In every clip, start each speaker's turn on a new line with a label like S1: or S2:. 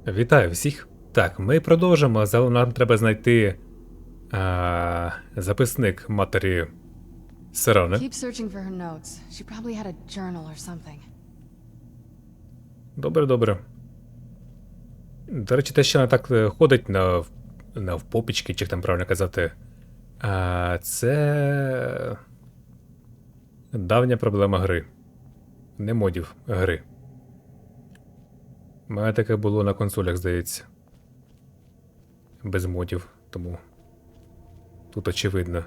S1: Вітаю всіх! Так, ми продовжимо, але нам треба знайти записник матері Сирони. Добре. До речі, те, що вона так ходить на впопічки, чи як там правильно казати, це давня проблема гри. Не модів, гри. У мене таке було на консолях, здається. Без модів, тому тут очевидно.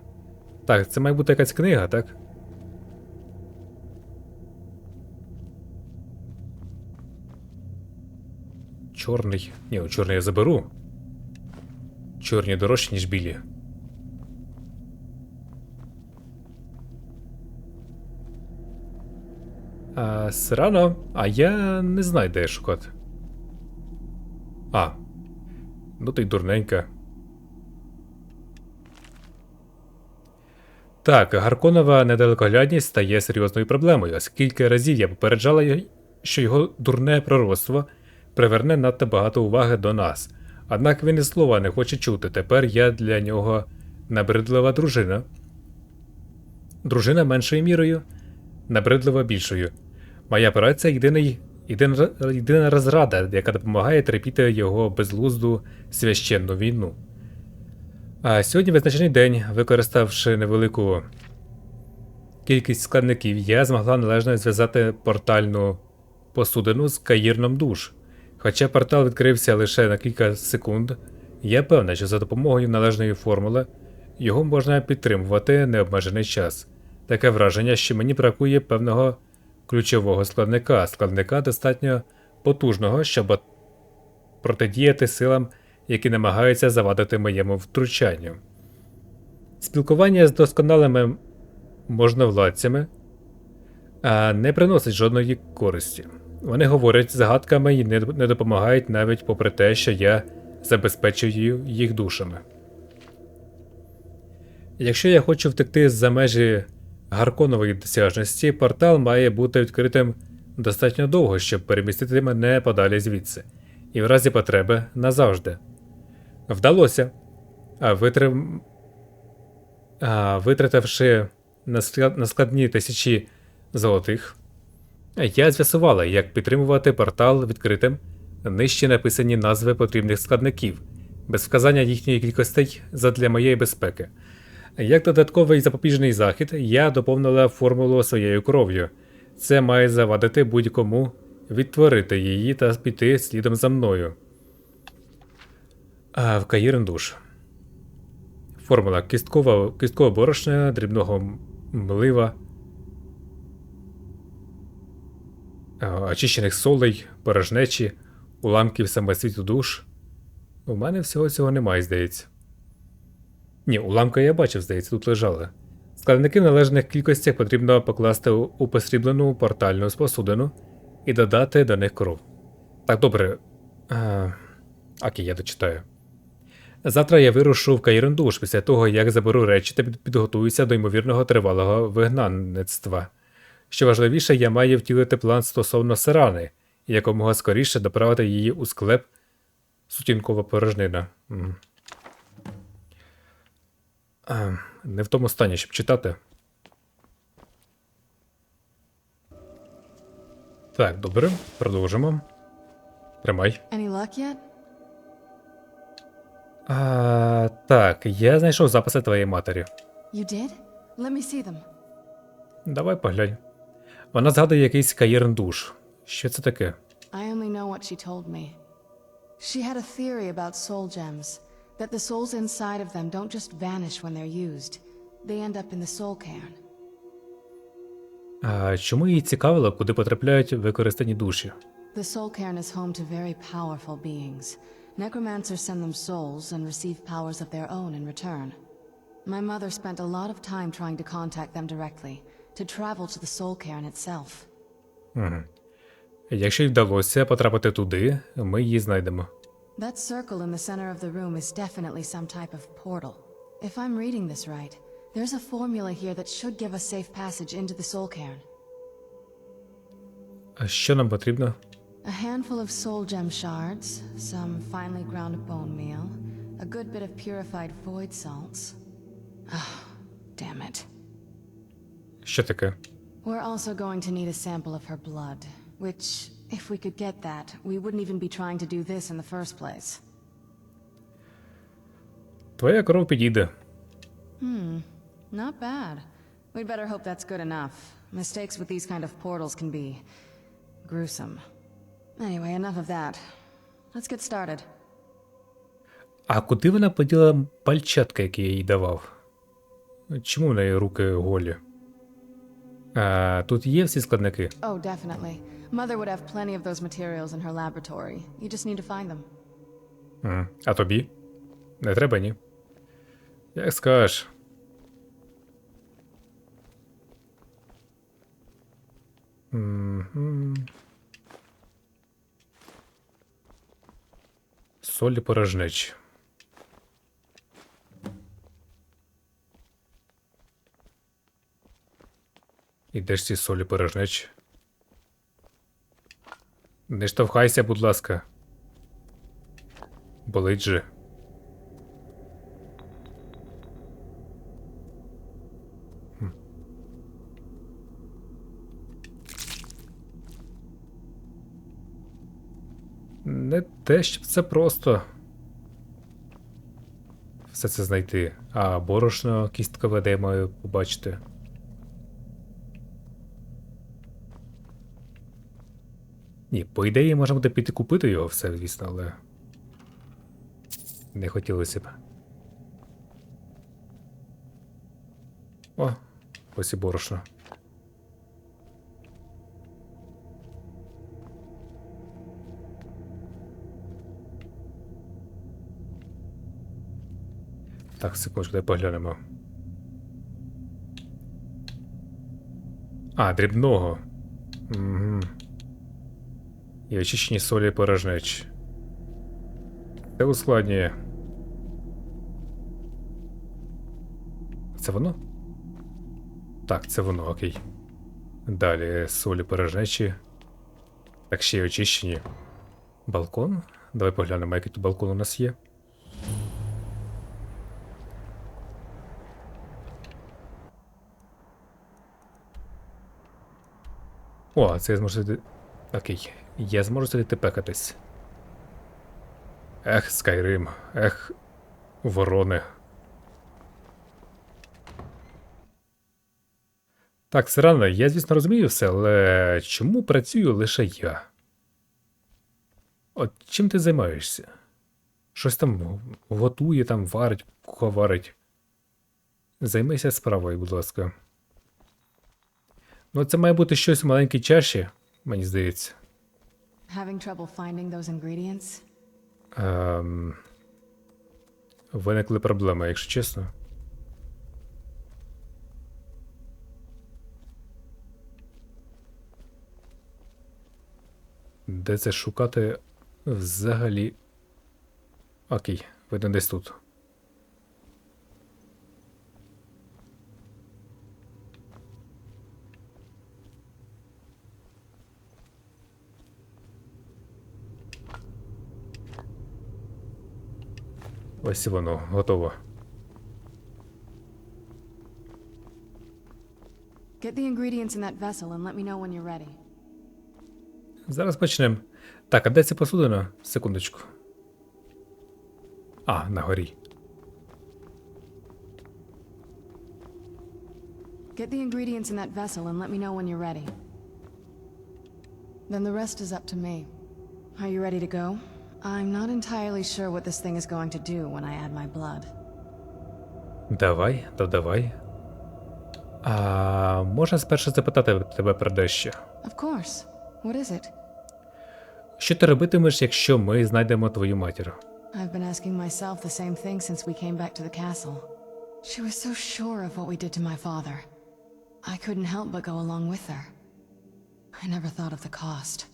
S1: Так, це має бути якась книга, так? Чорний. Ні, чорний я заберу. Чорні дорожчі, ніж білі. Срано, а я не знаю, де шукати. Ну ти й дурненька. Так, Гарконова недалекоглядність стає серйозною проблемою, оскільки разів я попереджала, що його дурне пророцтво приверне надто багато уваги до нас. Однак він і слова не хоче чути, тепер я для нього набридлива дружина. Дружина меншою мірою, набридлива більшою. Моя праця єдина розрада, яка допомагає терпіти його безглузду священну війну. А сьогодні визначений день, використавши невелику кількість складників, я змогла належно зв'язати портальну посудину з каїрном душ. Хоча портал відкрився лише на кілька секунд, я певна, що за допомогою належної формули його можна підтримувати необмежений час. Таке враження, що мені бракує певного ключового складника достатньо потужного, щоб протидіяти силам, які намагаються завадити моєму втручанню. Спілкування з досконалими можновладцями не приносить жодної користі. Вони говорять загадками і не допомагають навіть попри те, що я забезпечую їх душами. Якщо я хочу втекти за межі Гарконової досяжності, портал має бути відкритим достатньо довго, щоб перемістити мене подалі звідси. І в разі потреби назавжди. Вдалося. Витративши на складні тисячі золотих, я з'ясувала, як підтримувати портал відкритим, нижче написані назви потрібних складників, без вказання їхньої кількостей задля моєї безпеки. Як додатковий запобіжний захід, я доповнила формулу своєю кров'ю. Це має завадити будь-кому відтворити її та піти слідом за мною. В каїрн душ. Формула кісткового борошна, дрібного млива, очищених солей, порожнечі, уламків самосвіту душ. У мене всього цього немає, здається. Ні, уламка я бачив, здається, тут лежали. Складники в належних кількостях потрібно покласти у посріблену портальну посудину і додати до них кров. Так, добре. Окей, я дочитаю. Завтра я вирушу в каїрн душ після того, як заберу речі та підготуюся до ймовірного тривалого вигнанництва. Що важливіше, я маю втілити план стосовно Сирани і якомога скоріше доправити її у склеп сутінкова порожнина. Не в тому стані, щоб читати. Так, добре, продовжимо. Тримай. Так, я знайшов записи твоєї матері. Давай поглянь. Вона згадує якийсь каїрн душ. Що це таке?
S2: She had a theory about soul gems, that the souls inside of them don't just vanish when they're used. They end up in the soul cairn.
S1: Чому її цікавило, куди потрапляють використані душі?
S2: The soul cairn is home to very powerful beings. Necromancers send them souls and receive powers of their own in return. My mother spent a lot of time trying to contact them directly, to travel to the soul cairn itself.
S1: Якщо й вдалося потрапити туди, ми її знайдемо.
S2: That circle in the center of the room is definitely some type of portal. If I'm reading this right, there's a formula here that should give us safe passage into the soul cairn.
S1: А що нам потрібно?
S2: A handful of soul gem shards, some finely ground bone meal, a good bit of purified void salts. Ah, damn it.
S1: Що таке?
S2: We're also going to need a sample of her blood, which, if we could get that, we wouldn't even be trying to do this in the first place.
S1: Твоя кров підійде.
S2: Not bad. We'd better hope that's good enough. Mistakes with these kind of portals can be gruesome. Anyway, enough of that. Let's get started.
S1: А куди вона поділа пальчатка, які я їй давав? Чому в неї руки голі? А, тут є всі складники?
S2: Oh, definitely. Mother would have plenty of those materials in her laboratory. You just need to find them.
S1: А тобі? Не треба, ні? Як скажеш. Солі порожнечі. І де ж ці солі порожнечі? Не штовхайся, будь ласка. Болить же. Не те, щоб це просто все це знайти. А борошно кісткове, де я маю побачити. Ні, по ідеї можна буде піти купити його все, звісно, але не хотілося б. О, ось і борошно. Так, секундочку, дай поглянемо. А, дрібного. Угу. І очищені солі порожнечі. Це ускладнює. Це воно? Так, це воно, окей. Далі солі порожнечі. Так, ще й очищені. Балкон? Давай поглянемо, який тут балкон у нас є. О, це я зможу сидіти. Окей. Я зможу сидіти пекатись. Ех, Скайрим. Ех, ворони. Так, Сирана, я, звісно, розумію все, але чому працюю лише я? От чим ти займаєшся? Щось там готує, там варить, варить. Займайся справою, будь ласка. Ну, це має бути щось в маленькій чаші, мені здається.
S2: Having trouble finding those ingredients?
S1: Виникли проблеми, якщо чесно. Де це шукати взагалі? Окей, видно десь тут. Ось воно, готово.
S2: Get the ingredients in that vessel and let me know when you're ready.
S1: Зараз почнемо. Так, а де ця посудина? Секундочку. А, на горі.
S2: Get the ingredients in that vessel and let me know when you're ready. Then the rest is up to me. Are you ready to go? I'm not entirely sure what this thing is going to do when I add my blood.
S1: Давай, додавай. А можна спершу запитати тебе про дещо?
S2: Of course. What is it?
S1: Що ти робитимеш, якщо ми знайдемо твою матір?
S2: I've been asking myself the same thing since we came back to the castle. She was so sure of what we did to my father. I couldn't help but go along with her. I never thought of the cost.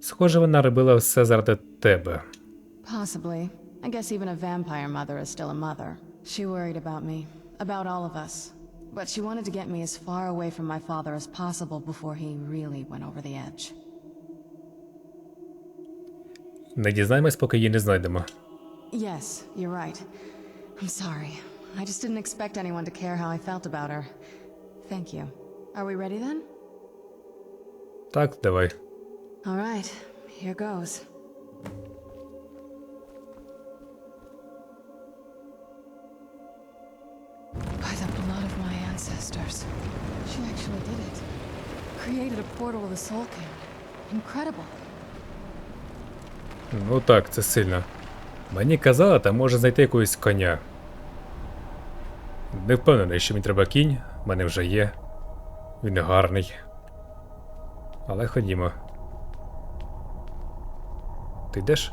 S1: Схоже, вона робила все заради тебе.
S2: Possibly. I guess even a vampire mother is still a mother. She worried about me, about all of us. But she wanted to get me as far away from my father as possible before he really went over the edge.
S1: Не дізнаємось, поки її не знайдемо.
S2: Yes, you're right. I'm sorry. I just didn't expect anyone to care how I felt about her. Thank you. Are we ready then?
S1: Так, давай.
S2: All right, here goes. By the blood of my ancestors. She actually did it. Created a portal with a soul cairn. Incredible.
S1: Ну так, це сильно. Мені казали, там може знайти якогось коня. Не впевнений, що мені треба кінь, в мене вже є. Він гарний. Але ходімо. Ти йдеш?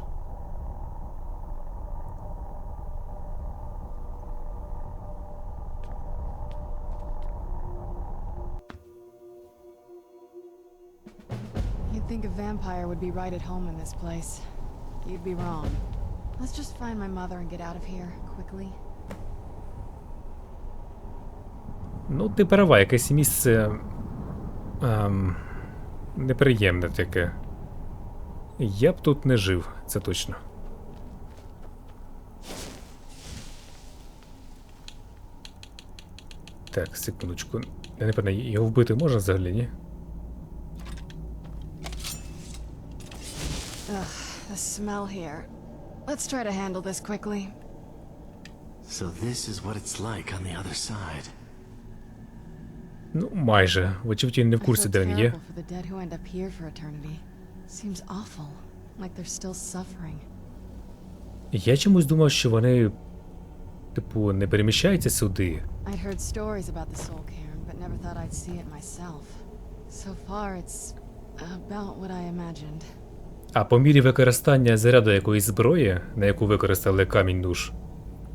S2: You'd think a vampire would be right at home in this place. You'd be wrong. Let's just find my mother and get out of here, quickly.
S1: Ну, ти права, якесь місце... неприємне таке. Я б тут не жив, це точно. Так, секундочку. Я не пам'ятаю, його вбити можна взагалі, ні?
S2: Ugh, the smell here. Let's try to handle this quickly.
S3: So this is what it's like on the other side.
S1: Ну, майже. Вочевидь, він не в курсі, де він є.
S2: For the dead who end up here for eternity. Seems awful, like they're still suffering.
S1: Я чомусь думав, що вони, типу, не переміщаються сюди.
S2: I'd heard stories about the soul cairn, but never thought I'd see it myself. So far, it's about what I imagined.
S1: А по мірі використання заряду якоїсь зброї, на яку використали камінь душ,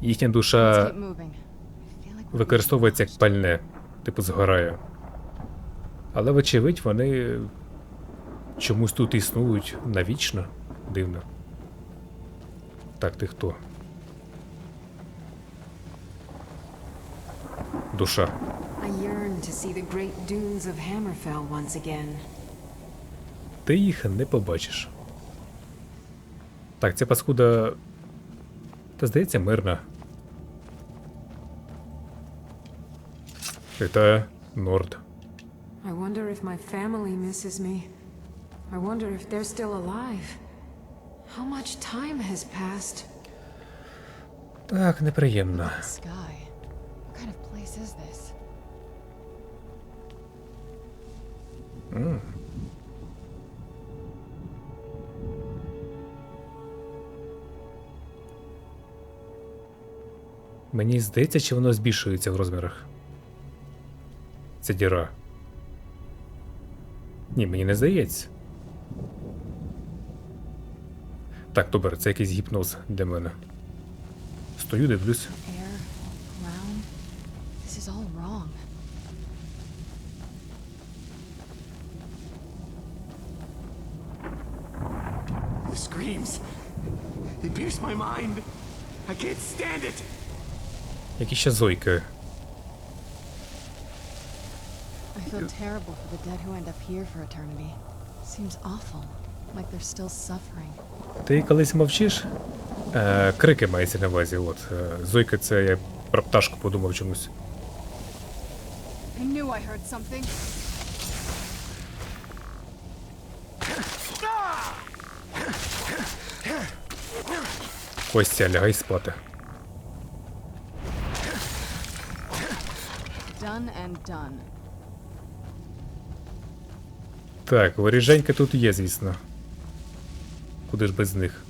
S1: їхня душа
S2: Keep moving. I feel like we're
S1: використовується як пальне, типу згорає. Але, вочевидь, вони чомусь тут існують навічно. Дивно. Так, ти хто? Душа.
S4: I yearn to see the great dunes of Hammerfell once again.
S1: Ти їх не побачиш. Так, ця паскуда... Та, здається, мирна. Вітаю, Норд.
S4: I wonder if my family misses me. I wonder if they're still alive. How much time has passed?
S1: Так, неприємно.
S2: The sky. What kind of place is this?
S1: Мені здається, чи воно збільшується в розмірах. Це діра. Ні, мені не здається. Так, добре, це якийсь гіпноз для мене. Стою, дивлюсь.
S2: Air, ground. This is all wrong.
S3: The screams. They pierce my mind. I can't stand it.
S1: Які ще зойки.
S2: I feel terrible for the dead who end up here for eternity. Seems awful, like they're still suffering.
S1: Ти колись мовчиш? Крики мається на увазі, от. Зойки це я про пташку подумав чомусь.
S2: I knew I heard something.
S1: Костя, лягай спати.
S2: Done and done.
S1: Так, воріженька тут є, звісно. Куди ж без них?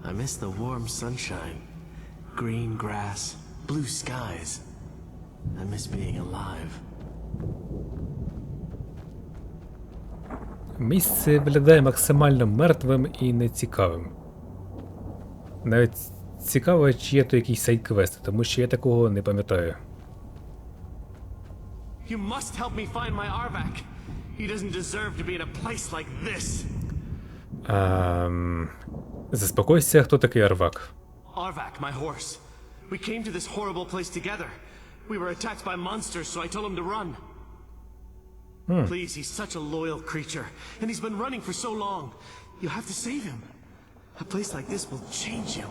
S3: I miss the warm sunshine, green grass, blue skies. I miss being alive.
S1: Місце виглядає максимально мертвим і нецікавим. Навіть цікаво, чи є то якісь сайд-квести, тому що я такого не пам'ятаю.
S3: You must help me find my Arvak. He doesn't deserve to be in a place like this.
S1: Заспокойся, хто такий Арвак?
S3: Arvak, my horse. We came to this horrible place together. We were attacked by monsters, so I told him to run. Please, he's such a loyal creature, and he's been running for so long. You have to save him. A place like this will change you.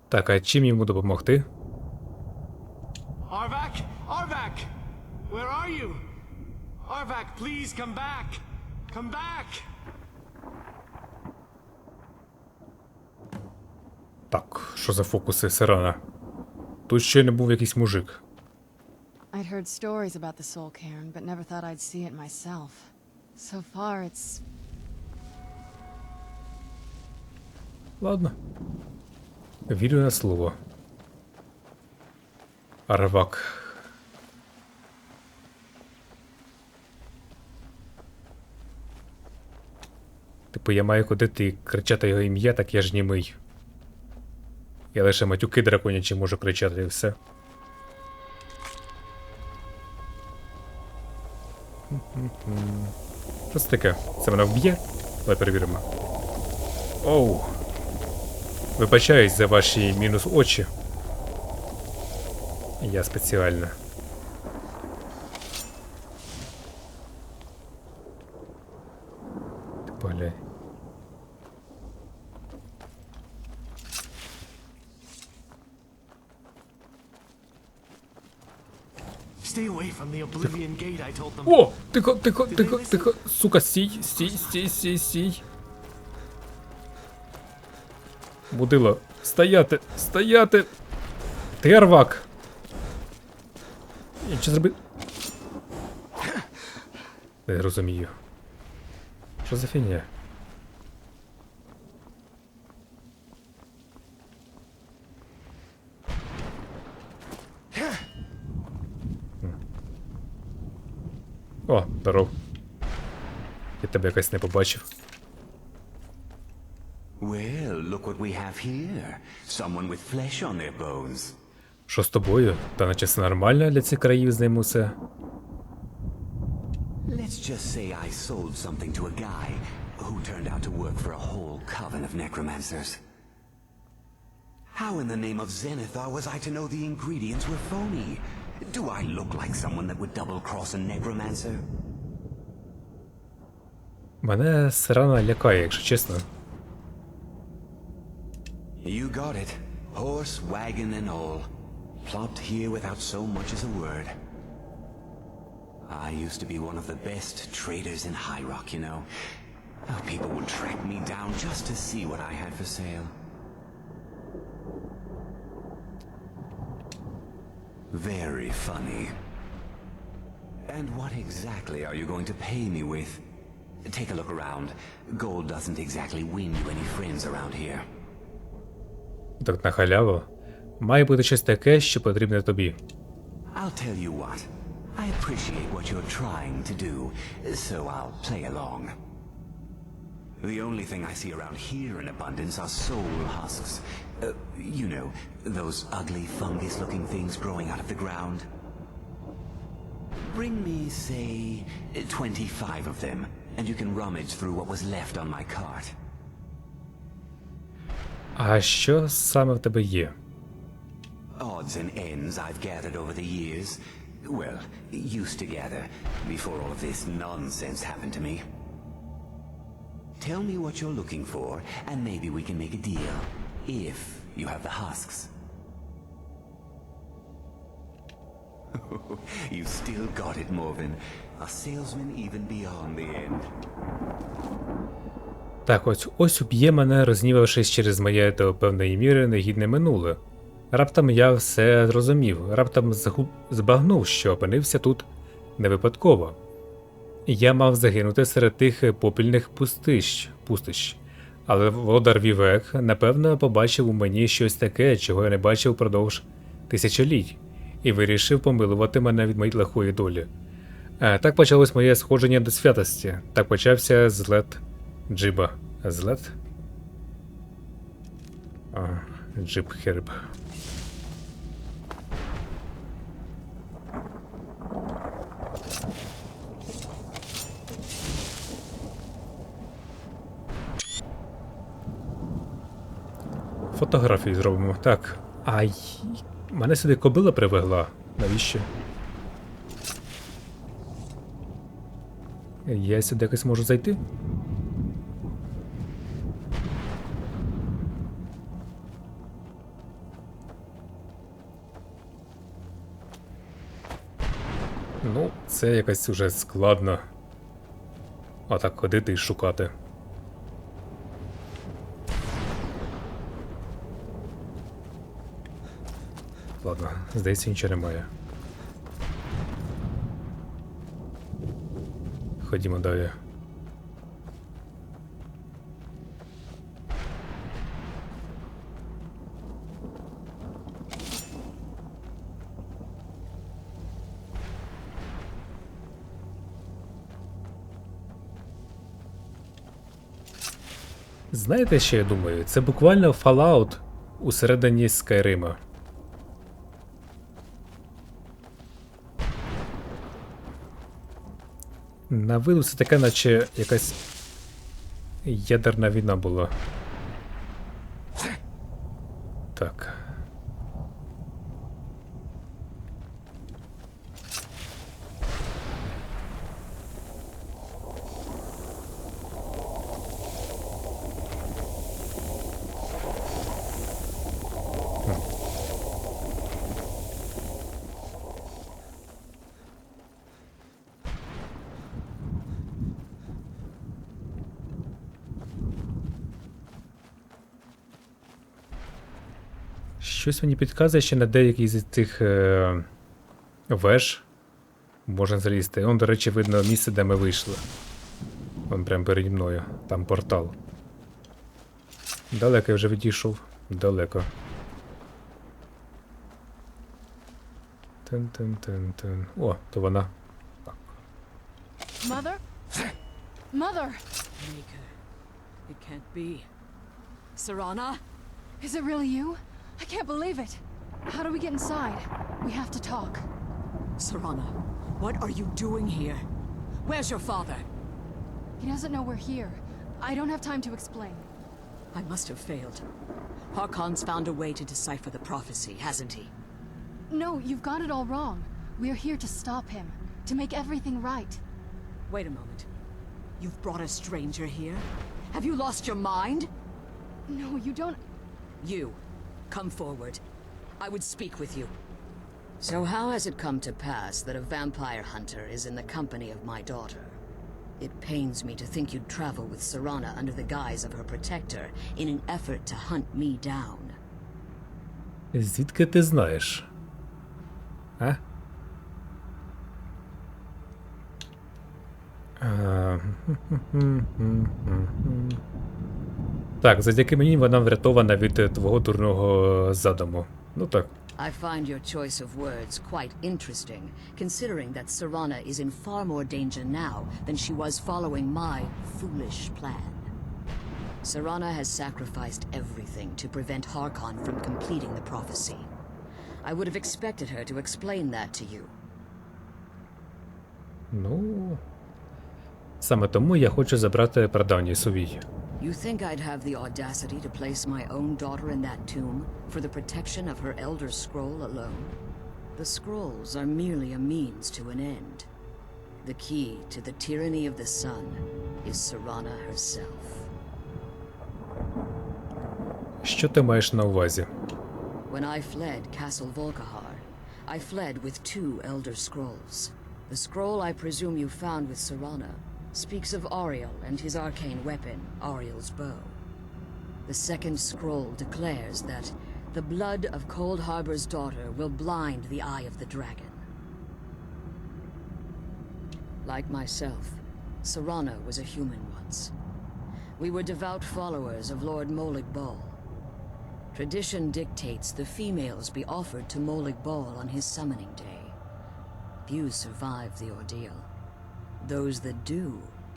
S1: Так, а чим йому допомогти?
S3: Arvak! Arvak! Where are you? Arvak, please come back! Come back!
S1: Так, що за фокуси, Сирана? Тут ще не був якийсь мужик.
S2: I'd heard stories about the Soul Cairn, but never thought I'd see it myself. So far, it's...
S1: Ладно. Вірю на слово. Арвак. Типу, я маю ходити і кричати його ім'я, так я ж німий. Я лише матюки драконячі можу кричати і все. Що це таке? Це мене вб'є? Давай перевіримо. Оу. Вибачаюсь за ваші мінус очі. Я спеціально. Ти поглянь.
S3: Stay away from the Oblivion gate, I told them.
S1: О! Тихо, тихо, тихо, тихо. Сука, стій, стій, стій, стій, стій. Будило. Стояти, стояти. Ти Арвак. Я що зробив? Не розумію. Що за фігня? О, здоров. Я тебе якось не побачив.
S5: Well, look what we have here. Someone with flesh on their bones.
S1: Що з тобою? Та наче це нормально для цих країв з ним усе.
S5: Let's just say I sold something to a guy who turned out to work for a whole coven of necromancers. How in the name of Zenithar was I to know the ingredients were phony? Do I look like someone that would double-cross a necromancer?
S1: Мене Сирана лякає, якщо чесно.
S5: You got it. Horse, wagon, and all. Plopped here without so much as a word. I used to be one of the best traders in High Rock, you know. People would track me down just to see what I had for sale. Very funny. And what exactly are you going to pay me with? Take a look around. Gold doesn't exactly win you any friends around here.
S1: Так на халяву. Має бути щось таке, що потрібне тобі.
S5: I'll tell you what. I appreciate what you're trying to do, so I'll play along. The only thing I see around here in abundance are soul husks. You know, those ugly fungus-looking things growing out of the ground. Bring me, say, 25 of them, and you can rummage through what was left on my cart.
S1: А що саме в тебе є?
S5: Odds and ends I've gathered over the years. Well, used to gather, before all of this nonsense happened to me. Tell me what you're looking for, and maybe we can make a deal. If you have the husks. You still got it, Morven. A salesman even beyond the end.
S1: Так, ось уб'є мене, рознівавшись через моє до певної міри негідне минуле. Раптом я все зрозумів, раптом збагнув, що опинився тут не випадково. Я мав загинути серед тих попільних пустищ. Але володар Вівек, напевно, побачив у мені щось таке, чого я не бачив впродовж тисячоліть, і вирішив помилувати мене від моєї лихої долі. Так почалось моє сходження до святості, так почався злет Джиба. Злет? Джиб Херб. фотографії зробимо. Так. Ай. Мене сюди кобила привезла. Навіщо? Я сюди якось можу зайти? Ну, це якось уже складно. Отак ходити і шукати. Ладно, здається, нічого немає. Ходімо далі. Знаєте, що я думаю? Це буквально Fallout усередині Скайрима. На виду це таке, наче якась ядерна війна була. Так. Щось мені підказує, що на деякий з цих веж можна залізти. Вон, до речі, видно місце, де ми вийшли. Вон прямо переді мною. Там портал. Далеко я вже відійшов. Далеко. Тин-тин-тин-тин. О, то вона. Так.
S2: Mother? Mother!
S6: Maker. It can't be. Serana?
S2: Is it really you? I can't believe it. How do we get inside? We have to talk.
S6: Serana, what are you doing here? Where's your father?
S2: He doesn't know we're here. I don't have time to explain.
S6: I must have failed. Harkon's found a way to decipher the prophecy, hasn't he?
S2: No, you've got it all wrong. We're here to stop him, to make everything right.
S6: Wait a moment. You've brought a stranger here? Have you lost your mind?
S2: No, you don't...
S6: You, come forward. I would speak with you.
S7: So how has it come to pass that a vampire hunter is in the company of my daughter? It pains me to think you'd travel with Serana under the guise of her protector in an effort to hunt me down.
S1: Звідки ти знаєш? А? Так, завдяки мені вона врятована від твого дурного задуму. Ну так.
S7: I find your choice of words quite interesting, considering that Serana is in far more danger now than she was following my foolish plan. Serana has sacrificed everything to prevent Harkon from completing the prophecy. I would have expected her to explain that to you.
S1: Ну... Саме тому я хочу забрати Стародавні Сувої.
S7: You think I'd have the audacity to place my own daughter in that tomb for the protection of her elder scroll alone? The scrolls are merely a means to an end. The key to the tyranny of the sun is Serana herself.
S1: Що ти маєш на увазі?
S7: When I fled Castle Volkahar, I fled with two elder scrolls. The scroll I presume you found with Serana speaks of Auriel and his arcane weapon, Auriel's bow. The second scroll declares that the blood of Cold Harbor's daughter will blind the eye of the dragon. Like myself, Serana was a human once. We were devout followers of Lord Molig Bal. Tradition dictates the females be offered to Molig Bal on his summoning day. Few survive the ordeal. Those that do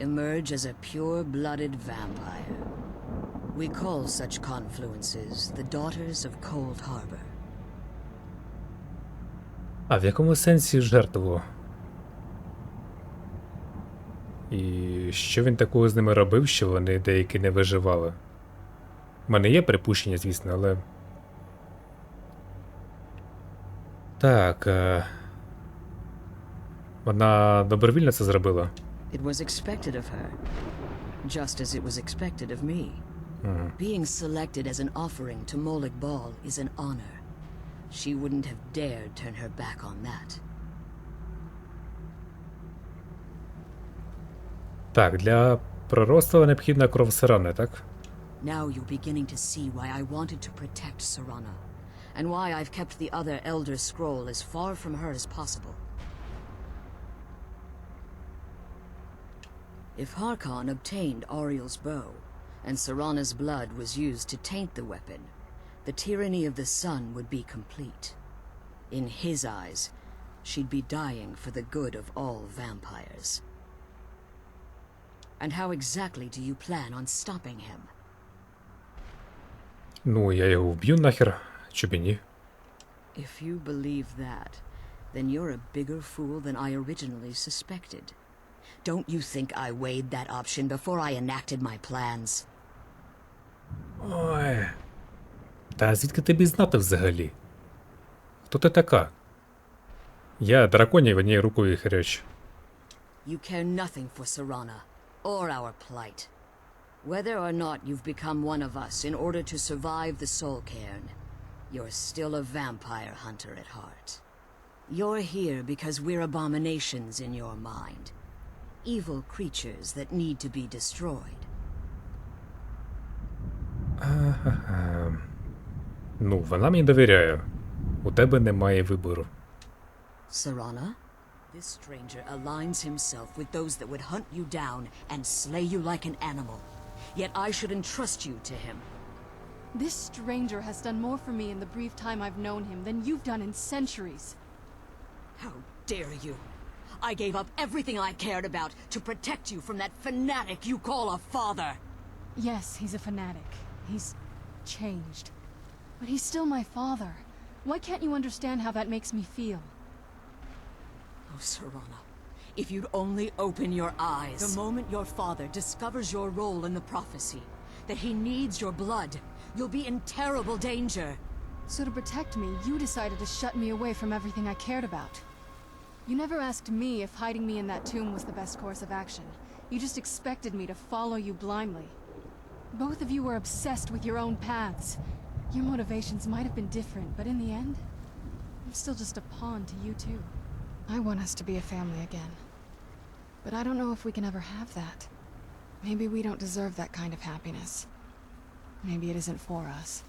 S7: emerge as a pure-blooded vampire. We call such confluences the Daughters of Cold Harbor.
S1: А в якому сенсі жертву? І що він такого з ними робив, що вони деякі не виживали? У мене є припущення, звісно, але... Так, вона добровільно це зробила?
S7: It was expected of her, just as it was expected of me. Being selected as an offering to Molig Bal is an honor. She wouldn't have dared turn her back on that.
S1: Так, для пророцтва необхідна кров Сирани, так?
S7: Now you're beginning to see why I wanted to protect Serana, and why I've kept the other Elder Scroll as far from her as possible. If Harkon obtained Auriel's bow, and Serana's blood was used to taint the weapon, the tyranny of the sun would be complete. In his eyes, she'd be dying for the good of all vampires. And how exactly do you plan on stopping him?
S1: Ну, я його вб'ю нахер, чи б і ні.
S7: If you believe that, then you're a bigger fool than I originally suspected. Don't you think I weighed that option before I enacted my plans?
S1: Ой. Та звідки тобі знати взагалі? Хто ти така? Я драконів однією рукою хряч.
S7: You care nothing for Serana, or our plight. Whether or not you've become one of us in order to survive the Soul Cairn, you're still a vampire hunter at heart. You're here because we're abominations in your mind. Evil creatures that need to be destroyed.
S1: Ну, вона мені довіряє. У тебе немає вибору.
S7: Serana? This stranger aligns himself with those that would hunt you down and slay you like an animal. Yet I should entrust you to him.
S2: This stranger has done more for me in the brief time I've known him than you've done in centuries.
S7: How dare you! I gave up everything I cared about to protect you from that fanatic you call a father!
S2: Yes, he's a fanatic. He's changed. But he's still my father. Why can't you understand how that makes me feel?
S7: Oh, Serana, if you'd only open your eyes. The moment your father discovers your role in the prophecy, that he needs your blood, you'll be in terrible danger.
S2: So to protect me, you decided to shut me away from everything I cared about. You never asked me if hiding me in that tomb was the best course of action. You just expected me to follow you blindly. Both of you were obsessed with your own paths. Your motivations might have been different, but in the end, I'm still just a pawn to you too. I want us to be a family again. But I don't know if we can ever have that. Maybe we don't deserve that kind of happiness. Maybe it isn't for us.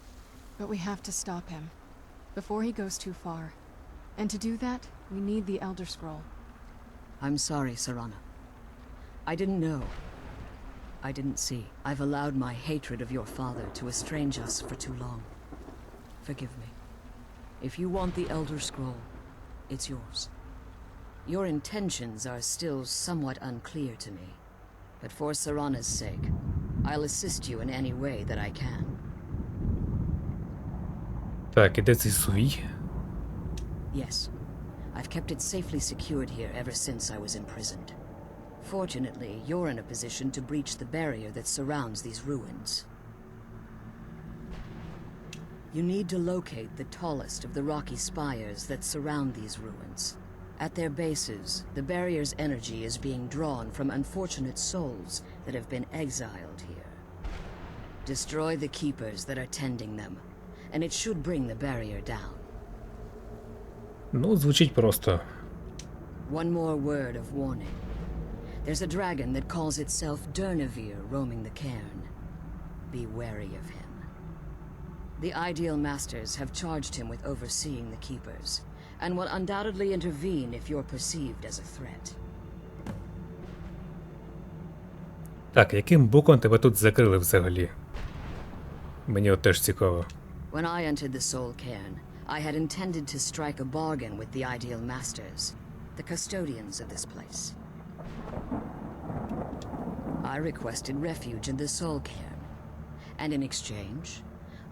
S2: But we have to stop him, before he goes too far. And to do that, we need the Elder Scroll.
S7: I'm sorry, Serana. I didn't know. I didn't see. I've allowed my hatred of your father to estrange us for too long. Forgive me. If you want the Elder Scroll, it's yours. Your intentions are still somewhat unclear to me, but for Serana's sake, I'll assist you in any way that I can.
S1: Так, і де цей сувій?
S7: Yes. I've kept it safely secured here ever since I was imprisoned. Fortunately, you're in a position to breach the barrier that surrounds these ruins. You need to locate the tallest of the rocky spires that surround these ruins. At their bases, the barrier's energy is being drawn from unfortunate souls that have been exiled here. Destroy the keepers that are tending them, and it should bring the barrier down.
S1: Ну, звучить просто.
S7: One more word of warning. There's a dragon that calls itself Durnevere roaming the cairn. Be wary of him. The Ideal Masters have charged him with overseeing the Keepers, and will undoubtedly intervene if you're perceived as a threat.
S1: Так, яким боком тебе тут закрили взагалі? Мені от теж цікаво.
S7: When I entered the Soul Cairn, I had intended to strike a bargain with the Ideal Masters, the custodians of this place. I requested refuge in the Soul Cairn, and in exchange,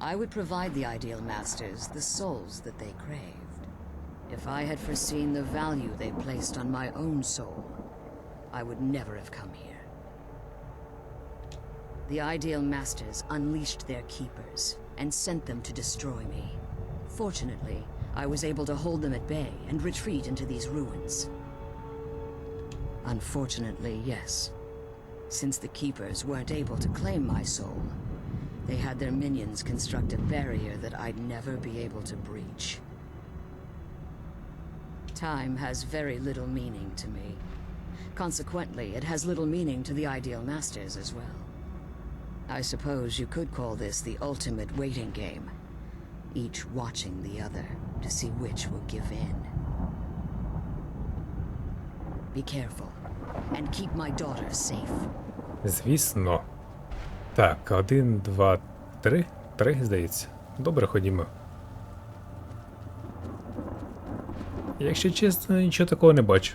S7: I would provide the Ideal Masters the souls that they craved. If I had foreseen the value they placed on my own soul, I would never have come here. The Ideal Masters unleashed their keepers and sent them to destroy me. Fortunately, I was able to hold them at bay and retreat into these ruins. Unfortunately, yes. Since the keepers weren't able to claim my soul, they had their minions construct a barrier that I'd never be able to breach. Time has very little meaning to me. Consequently, it has little meaning to the Ideal Masters as well. I suppose you could call this the ultimate waiting game, each watching the other to see which will give in. Be careful, and keep my daughter safe.
S1: Звісно. Так, 1, 2, 3. 3, здається. Добре, ходімо. Якщо чесно, нічого такого не бачу.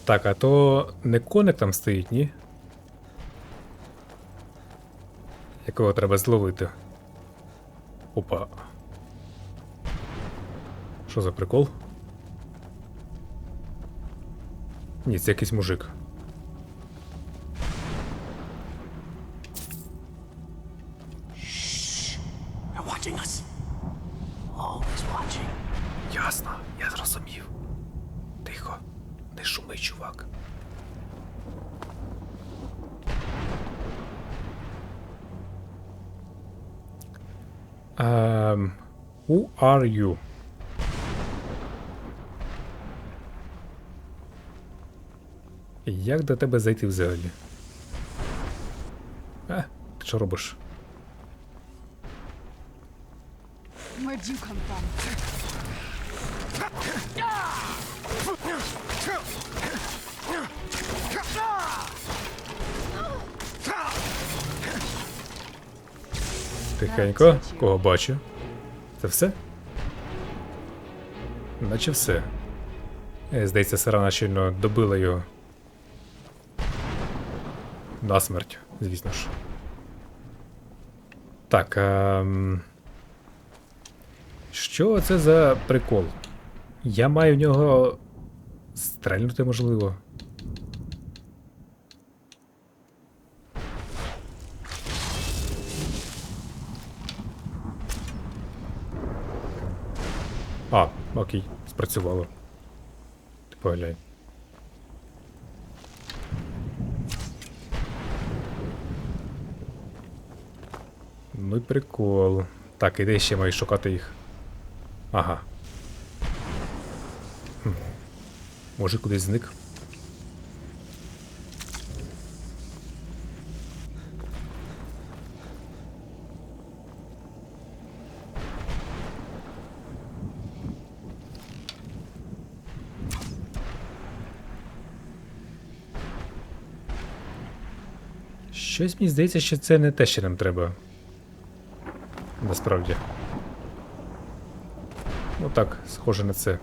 S1: Так, а то не коник там стоїть, ні? Якого треба зловити. Опа. Що за прикол? Ні, це якийсь мужик.
S3: They're watching us. Always watching.
S1: Ясно, я зрозумів. Тихо, не шуми, чувак. Who are you? Як до тебе зайти взагалі? Ти що робиш?
S2: Where'd you come from?
S1: Тихенько, кого бачу? Це все? Наче все. Здається, Сарана щойно добила його. Насмерть, звісно ж. Так, що це за прикол? Я маю в нього стрельнути, можливо. А, окей, спрацювало. Ти поглянь. Ну й прикол. Так, іде ще маю шукати їх. Ага. Може кудись зник? Щось мені здається, що це не те, що нам треба. Насправді. Ну так, схоже на це.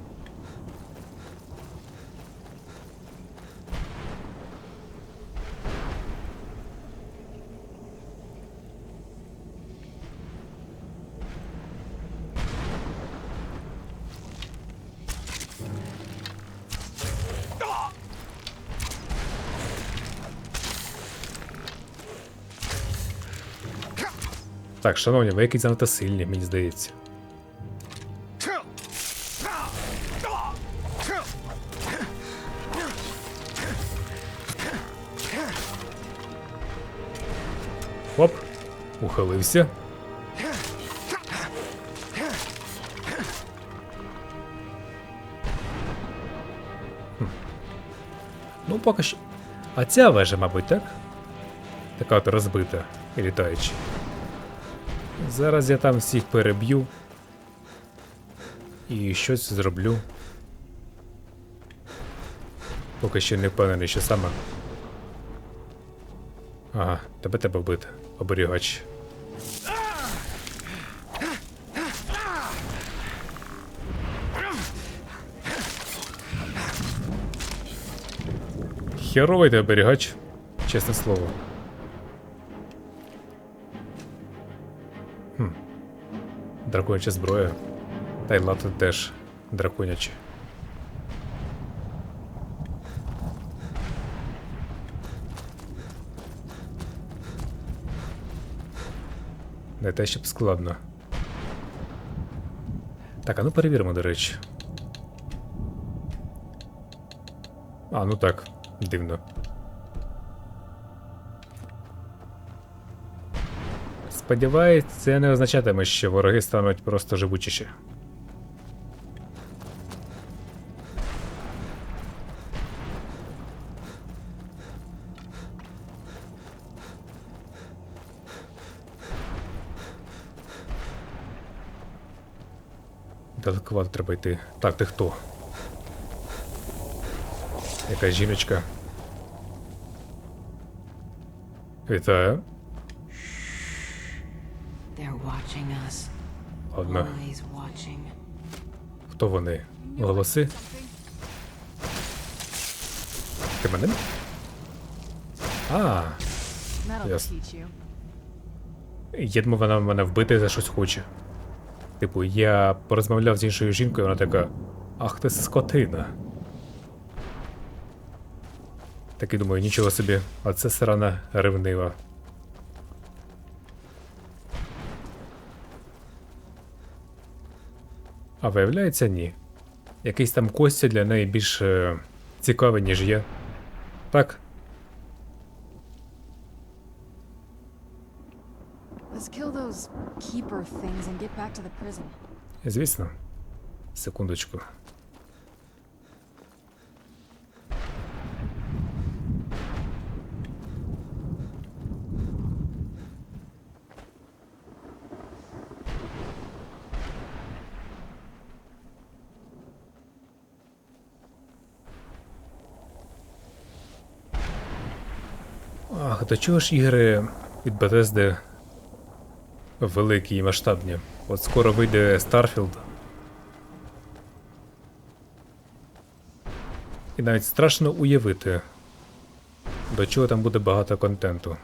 S1: Так, шановні, ви якісь занадто сильні, мені здається. Оп, ухилився. Ну, поки що. А ця вежа, мабуть, так? Така от розбита і літаюча. Зараз я там всіх переб'ю. І щось зроблю. Поки що не впевнений, що саме. Ага, тебе вбити, оберігач. Херовий ти оберігач, чесне слово. драконяча зброя. Та й лати теж драконячі. Не те, щоб складно. Так, а ну перевіримо, до речі. А, ну так, дивно. Сподіваюсь, це не означатиме, що вороги стануть просто живучіші. Далековато треба йти. Так, ти хто? Якась жіночка. Вітаю.
S4: They're watching us.
S1: Ладно.
S4: Always watching.
S1: Хто вони? Голоси? Ти мене? А,
S2: That'll
S1: Yes.
S2: teach you.
S1: я думав, вона мене вбити за щось хоче. Типу, я порозмовляв з іншою жінкою, вона така: ах ти скотина. Так і думаю, нічого собі, а це срана ревнива. А виявляється, ні. Якийсь там Костя для неї більш цікавий, ніж я. Так?
S2: Let's kill those keeper things and get back to the prison.
S1: Звісно. Секундочку. Ах, до чого ж ігри від Bethesda великі і масштабні? От скоро вийде Starfield. І навіть страшно уявити, до чого там буде багато контенту.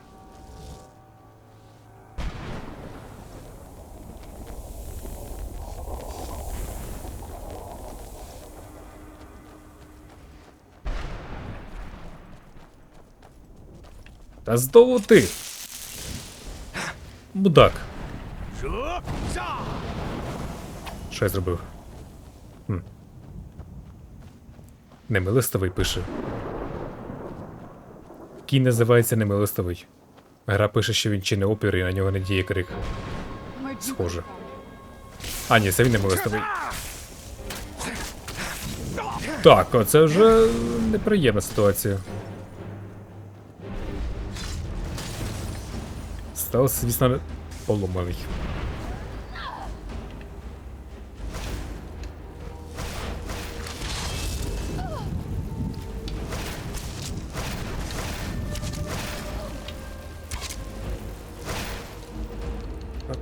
S1: Та знову ти! Мудак. Що я зробив? Немилостивий пише. Кінь називається Немилостивий. Гра пише, що він чинить опір і на нього не діє крик. Схоже. А, ні, це він Немилостивий. Так, оце вже неприємна ситуація. Стелс, звісно, поломаний.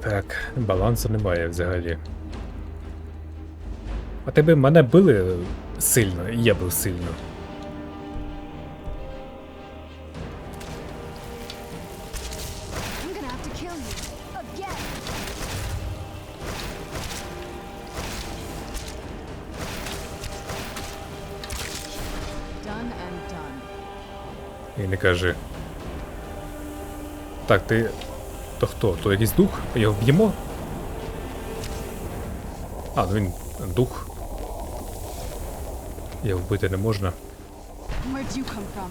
S1: Так, балансу немає взагалі. А тебе мене били сильно, і я був сильно.
S2: I'm gonna have to kill you again. Done and done.
S1: І не кажи. Так, ти... То хто? То якийсь дух? Його вб'ємо? А, ну він дух. Його вбити не можна.
S2: Where'd you come from?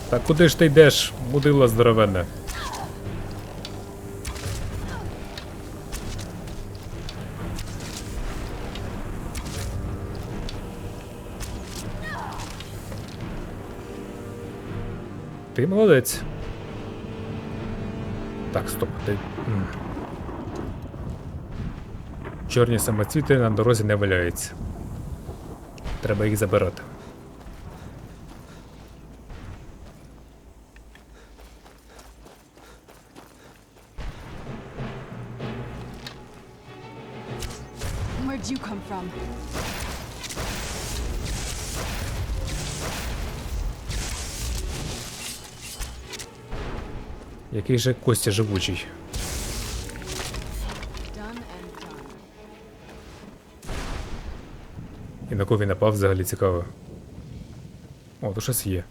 S1: Так куди ж ти йдеш, мудило здоровенне? Ти молодець. Так, стоп. Чорні самоцвіти на дорозі не валяються. Треба їх забирати.
S2: Where'd you come from?
S1: Який же Костя живучий.
S2: Done and done.
S1: І на кого він напав взагалі цікаво. О, тут щось є.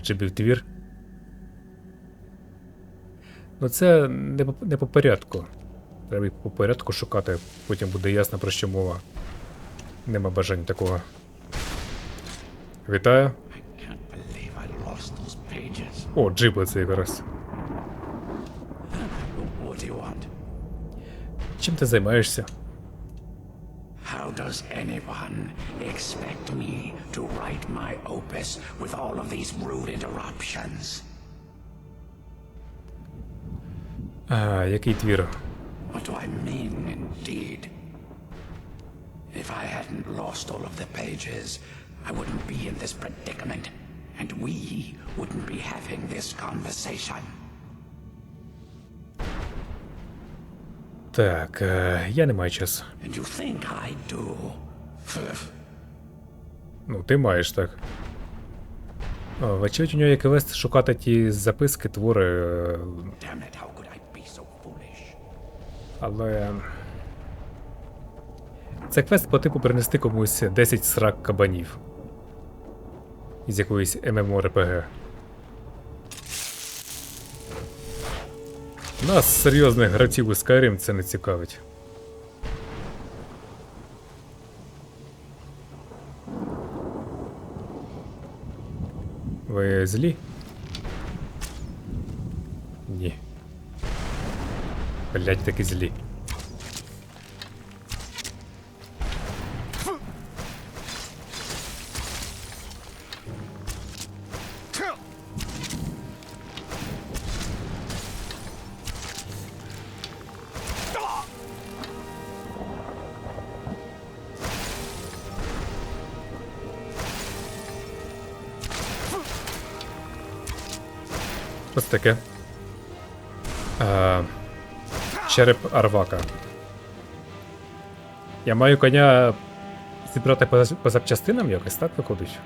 S1: Джибів твір. Ну це не по порядку. Треба їх по порядку шукати, потім буде ясно, про що мова. Нема бажання такого. Вітаю. О, джиби це якраз. Чим ти займаєшся?
S8: How does anyone expect me to write my opus with all of these rude interruptions?
S1: Який твір?
S8: What do I mean, indeed? If I hadn't lost all of the pages, I wouldn't be in this predicament, and we wouldn't be having this conversation.
S1: Так, я не маю часу.
S8: And you think I do?
S1: Ну, ти маєш, так. Вочевидь, у нього є квест шукати ті записки, твори.
S8: Damn it, how could I be so foolish?
S1: Але... Це квест по типу принести комусь 10 срак кабанів. Із якоїсь MMORPG. Нас, серйозних гравців у Skyrim, це не цікавить. Ви злі? Ні. Блять, таки злі. Ось таке. Череп Арвака. Я маю коня зібрати по запчастинам якось, так виходить?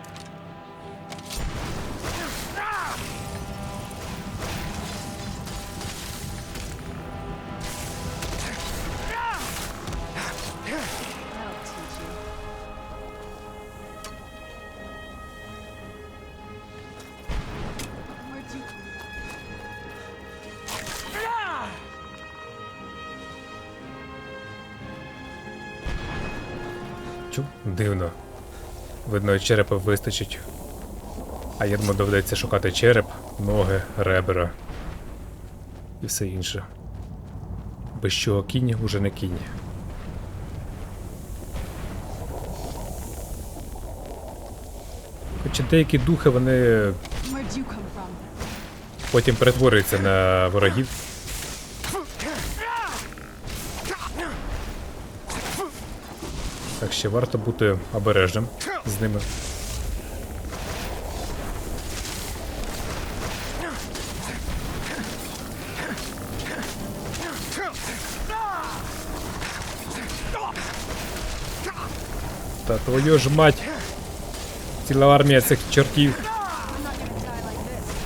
S1: Чу? Дивно. Видно, черепа вистачить. А я думаю, доведеться шукати череп, ноги, ребра і все інше. Без чого кінь уже не кінь. Хоча деякі духи, вони потім перетворюються на ворогів. Так що варто бути обережним з ними. Та твою ж мать! Ціла армія цих чортів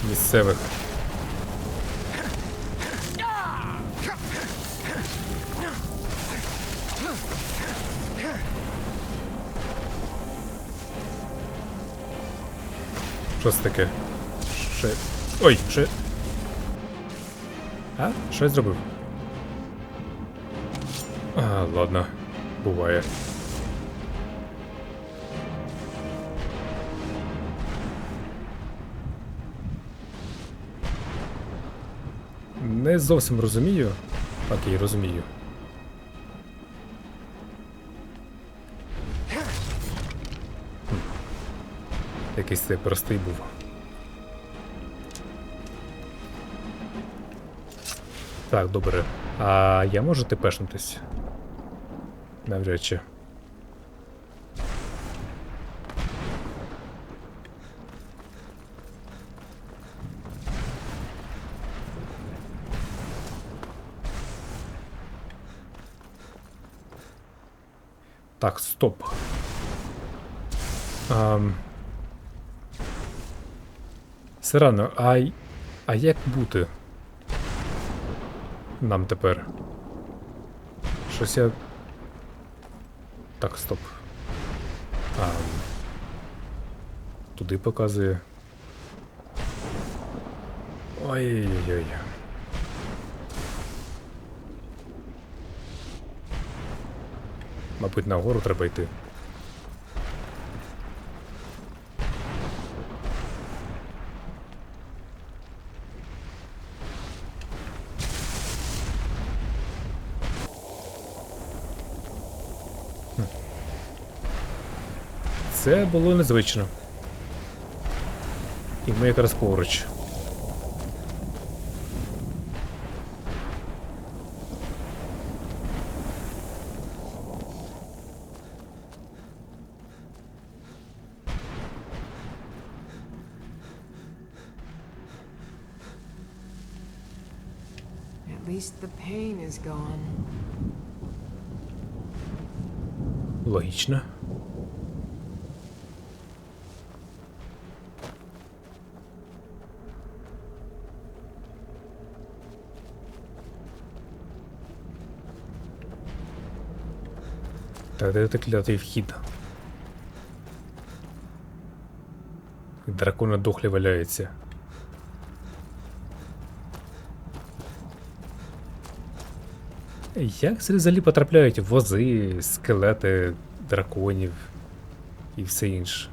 S1: місцевих. Що це таке? Що... Ой, що... А? Що я зробив? А, ладно. Буває. Не зовсім розумію. Окей, розумію. Якийсь цей простий був. Так, добре. А я можу тепешнутись? Навряд чи. Так, стоп. Сирано, а як бути? Нам тепер. Щось я... Так, стоп. Туди показує. Ой-ой-ой. Мабуть, нагору треба йти. Це було незвично. І ми якраз поруч.
S4: At least the pain is gone.
S1: Логічно. Так, де ти клятий вхід? Дракони дохлі валяються. Як сюди взагалі потрапляють вози, скелети драконів і все інше?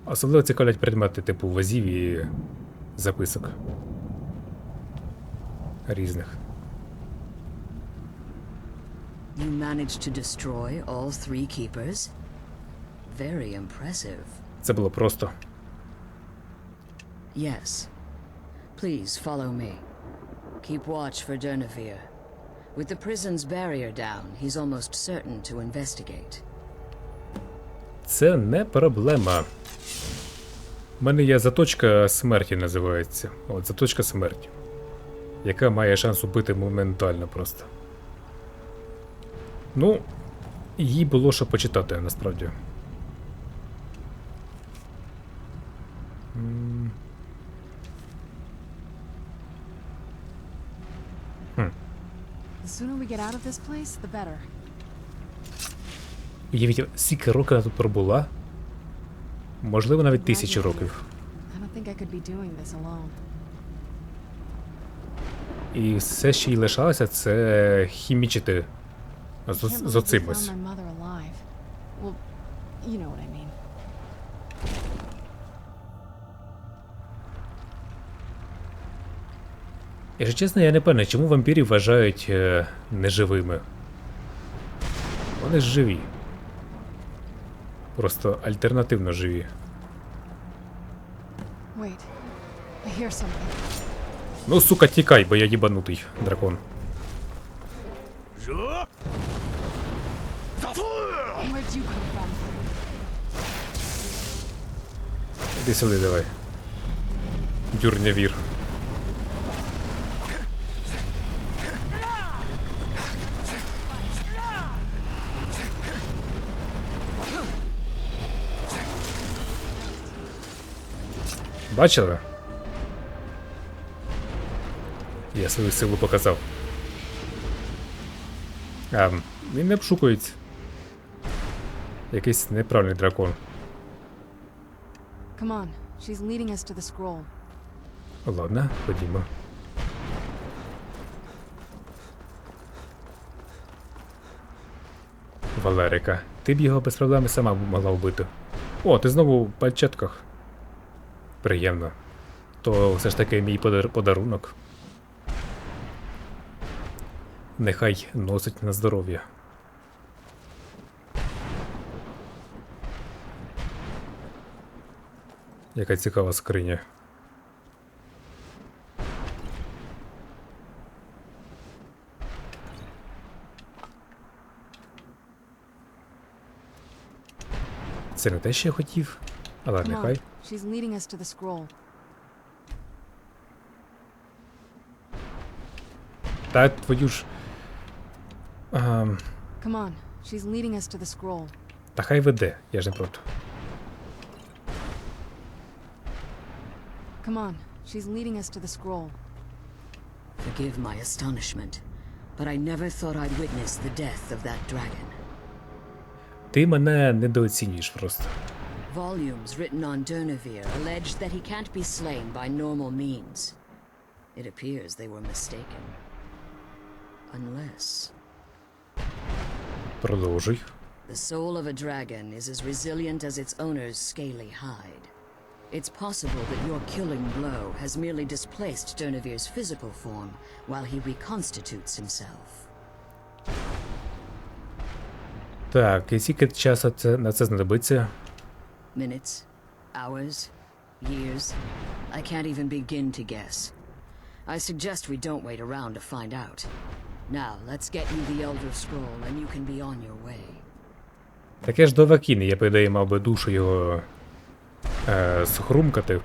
S1: Особливо цікавлять предмети типу возів і записок. Різних.
S7: You managed to destroy all 3 keepers? Very impressive.
S1: Це було просто.
S7: Yes. Please follow me. Keep watch for Durnevere. With the prison's barrier down, he's almost certain to investigate.
S1: Це не проблема. У мене є заточка смерті, називається. От, заточка смерті. Яка має шанс убити моментально просто. Ну, їй було що почитати, насправді.
S2: The sooner we get out of this place, the better.
S1: Уявіть, скільки років вона тут пробула? Можливо, навіть 1000 років.
S2: I don't think I could be doing this alone.
S1: І все, що їй лишалося, це хімічити
S2: I can't
S1: з
S2: believe we
S1: оцимось.
S2: found my mother alive. Well, you know what I mean.
S1: Якщо чесно, я не певний, чому вампірів вважають неживими. Вони ж живі. Просто альтернативно живі.
S2: Wait, I hear something.
S1: Ну, сука, тікай, бо я їбанутий дракон.
S2: Where'd you come from?
S1: Іди сюди, давай. Дюрнявір. Бачили? Я свою силу показав. Він не обшукується. Якийсь неправильний дракон.
S2: Come on, she's leading us to the scroll.
S1: Ладно, ходімо. Валерика, ти б його без проблем сама могла вбити. О, ти знову в пальчатках. Приємно. То все ж таки мій подарунок. Нехай носить на здоров'я. Яка цікава скриня. Це не те, що я хотів, але
S2: Come on,
S1: нехай.
S2: she's leading us to the scroll.
S1: Та твою ж...
S2: Come on, she's leading us to the scroll.
S1: Та хай веде, я ж не проти.
S2: Come on, she's leading us to the scroll.
S7: Forgive my astonishment, but I never thought I'd witness the death of that dragon.
S1: Ти мене недооцінюєш просто.
S7: Volumes written on Durnevere allege that he can't be slain by normal means. It appears they were mistaken. Unless...
S1: Продовжуй.
S7: The soul of a dragon is as resilient as its owner's scaly hide. It's possible that your killing blow has merely displaced Durnevere's physical form while he reconstitutes himself.
S1: Так, і скільки часу на це знадобиться?
S7: Minutes? Hours? Years? I can't even begin to guess. I suggest we don't wait around to find out. Now, let's get you the Elder Scroll and you can be on your way.
S1: Таке ж до Вакіни, я, по ідеї, мав би душу його схрумкати.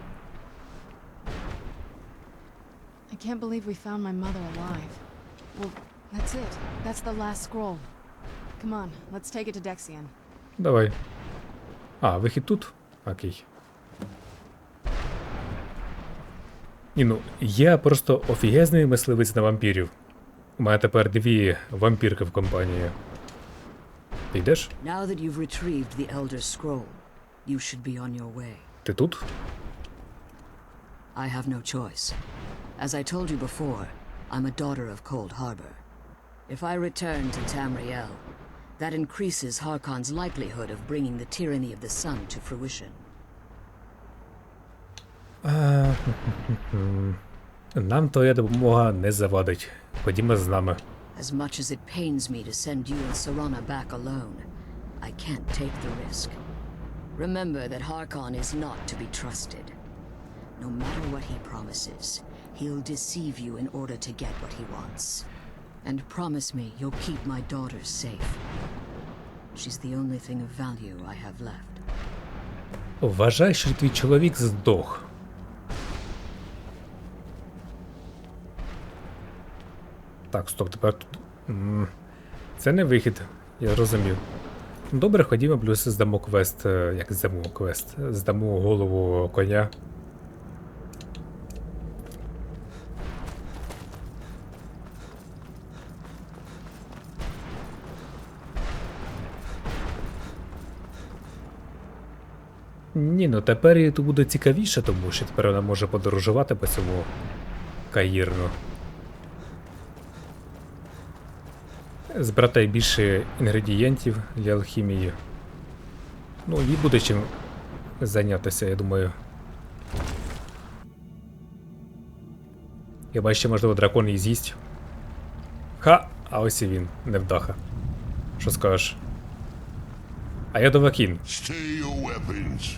S2: I can't believe we found my mother alive. Well, that's it. That's the last scroll. Come on, let's take it to Dexion.
S1: Давай. А, вихід тут? Окей. Ні, ну, я просто офігезний мисливець на вампірів. У мене тепер 2 вампірки в компанії. Ти йдеш?
S7: Now that you've retrieved the Elder Scroll, you should be on your way.
S1: Ти тут?
S7: I have no choice. As I told you before, I'm a daughter of Cold Harbor. If I return to Tamriel, that increases Harkon's likelihood of bringing the tyranny of the sun to fruition.
S1: Нам твоя допомога не завадить. Ходімо з нами.
S7: As much as it pains me to send you and Serana back alone, I can't take the risk. Remember that Harkon is not to be trusted. No matter what he promises, he'll deceive you in order to get what he wants. And promise me you'll keep my daughter safe. She's the only thing of value I have left.
S1: Вважай, що твій чоловік здох. Так, стоп, тепер тут... Це не вихід, я зрозумів. Добре, ходімо, плюс здамо квест, як здамо квест? Здамо голову коня. Ні, ну тепер їй тут буде цікавіше, тому що тепер вона може подорожувати по цьому Каїрну. Збирати більше інгредієнтів для алхімії. Ну, їй буде чим зайнятися, я думаю. Я бачу, що, можливо, дракон її з'їсть. Ха! А ось і він, невдаха. Що скажеш? А я до Вакін.
S9: Stay your weapons.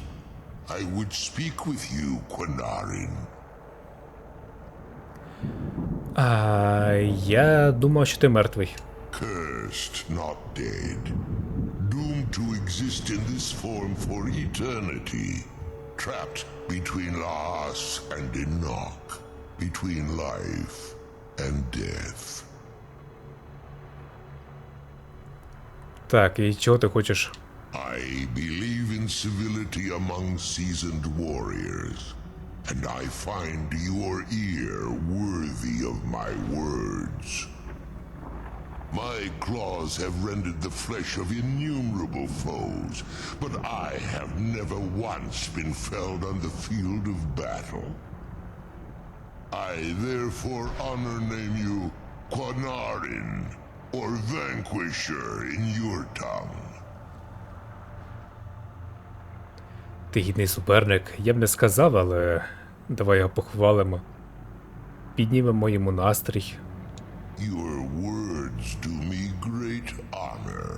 S9: I would speak with you, Quinarin.
S1: Я думав, що ти мертвий.
S9: Cursed, not dead. Doomed to exist in this form for eternity. Trapped between Laas and Enoch. Between life and death.
S1: Так, і чого ти хочеш?
S9: I believe in civility among seasoned warriors, and I find your ear worthy of my words. My claws have rended the flesh of innumerable foes, but I have never once been felled on the field of battle. I therefore honor name you Quinarin, or Vanquisher in your tongue.
S1: Ти гідний суперник, я б не сказав, але давай його похвалимо. Піднімемо йому настрій.
S9: Your words do me great honor.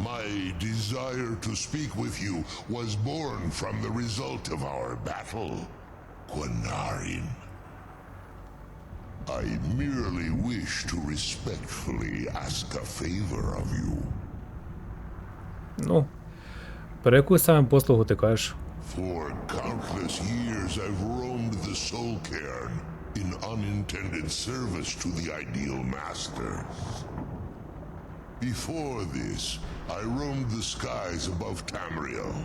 S9: My desire to speak with you was born from the result of our battle, Quinarin. I merely wish to respectfully ask a favor of you.
S1: Ну, про яку саме послугу ти кажеш?
S9: For countless years I've roamed the Soul Cairn in unintended service to the ideal masters. Before this, I roamed the skies above Tamriel.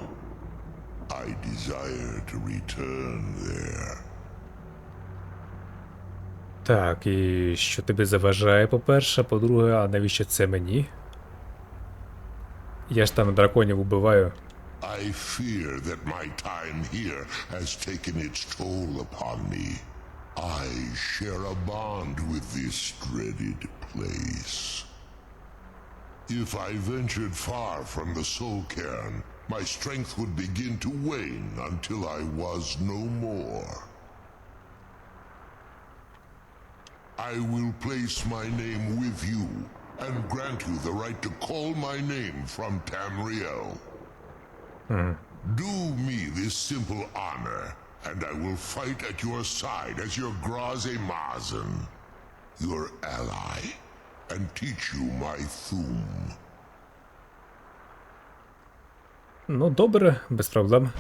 S9: I desire to return there.
S1: Так, і що тобі заважає, по-перше, по-друге, а навіщо це мені? Я ж там драконів убиваю.
S9: I fear that my time here has taken its toll upon me. I share a bond with this dreaded place. If I ventured far from the soul cairn, my strength would begin to wane until I was no more. I will place my name with you and grant you the right to call my name from Tamriel. Do me this simple honor, and I will fight at your side as your Graze Mazen, your ally, and teach you my Thum.
S1: Ну, добре, без проблем.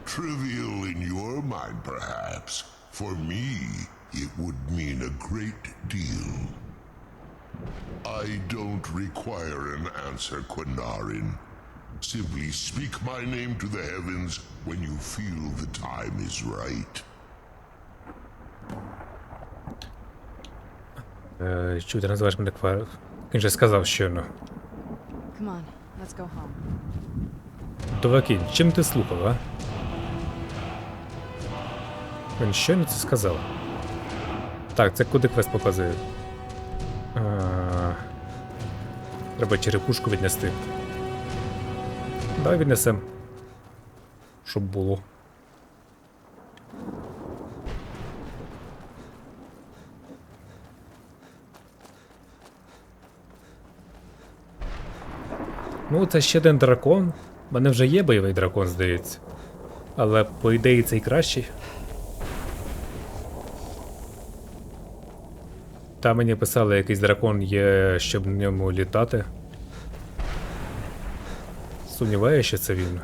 S9: Trivial in your mind, perhaps. For me, it would mean a great deal. I don't require an answer, Quinarin. Simply speak my name to the heavens when you feel the time is right.
S1: Чого ти називаєш мене Квар? Він же сказав щойно.
S2: Come on, let's go home.
S1: Довакінь, чим ти слухав, а? Він щойно це сказав. Так, це куди квест показує? Треба черепушку віднести. Давай віднесем. Щоб було. Ну, це ще один дракон. У мене вже є бойовий дракон, здається. Але, по ідеї, цей кращий. Там мені писали, якийсь дракон є, щоб на ньому літати. Сумніваюся, що це він.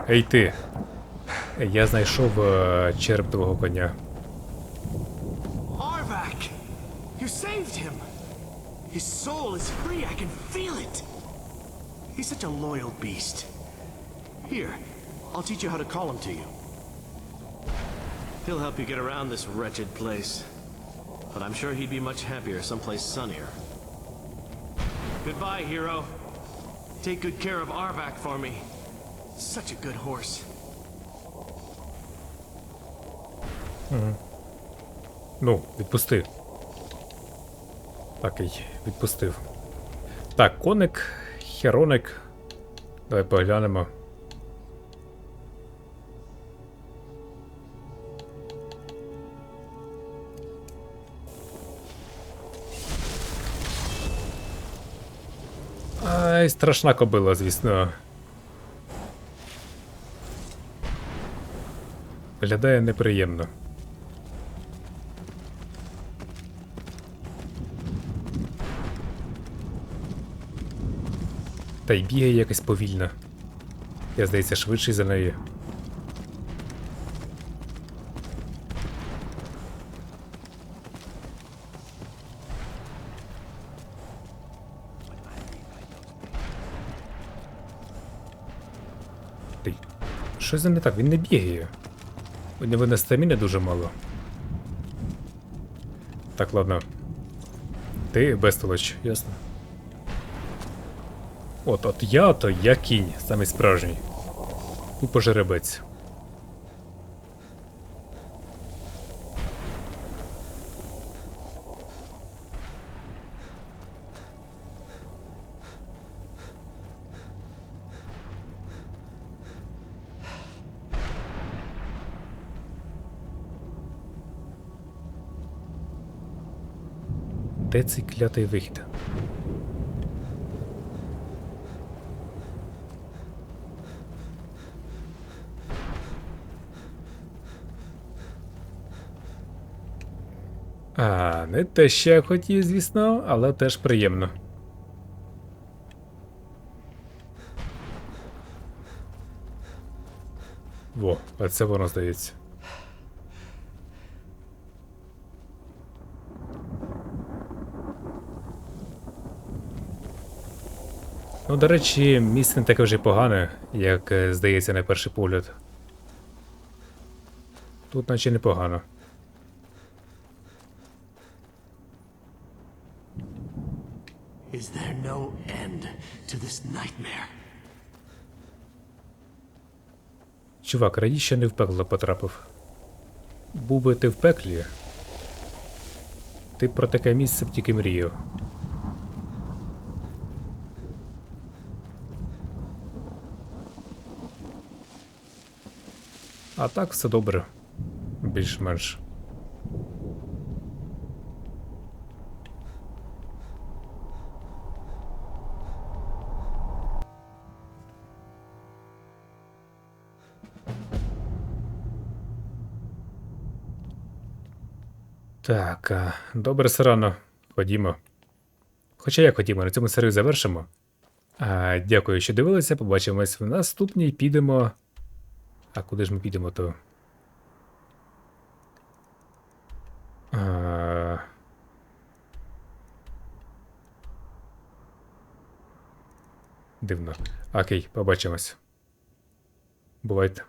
S1: Ей ти! Я знайшов череп твого коня.
S3: Arvak! You saved him! His soul is free, I can feel it! He's such a loyal beast. Here, I'll teach you how to call him to you. He'll help you get around this wretched place. But I'm sure he'd be much happier someplace sunnier. Goodbye, hero. Take good care of Arvak for me. Such a good horse.
S1: Ну, відпусти. Так, і відпустив. Так, коник, хероник. Давай поглянемо. Ай, страшна кобила, звісно. Виглядає неприємно. Та й бігає якось повільно. Я, здається, швидший за неї. Ти, що за не так? Він не бігає. У нього на стаміни дуже мало. Так, ладно. Ти безтолоч, ясно? От я кінь, самий справжній. Тупо жеребець. Де цей клятий вихід? Не те, що я хотів, звісно, але теж приємно. Во, а це воно, здається. Ну, до речі, місце не таке вже й погане, як здається на перший погляд. Тут наче непогано.
S3: Is there no end to this nightmare?
S1: Чувак, раді, що не в пекло потрапив. Був би ти в пеклі, ти б про таке місце б тільки мріяв. А так все добре. Більш-менш. Так, добре, Сарано. Ходімо. Хоча як ходімо, на цьому серію завершимо. Дякую, що дивилися. Побачимось в наступній. Підемо. А куди ж ми підемо, то? Дивно. Окей, побачимось. Бувайте.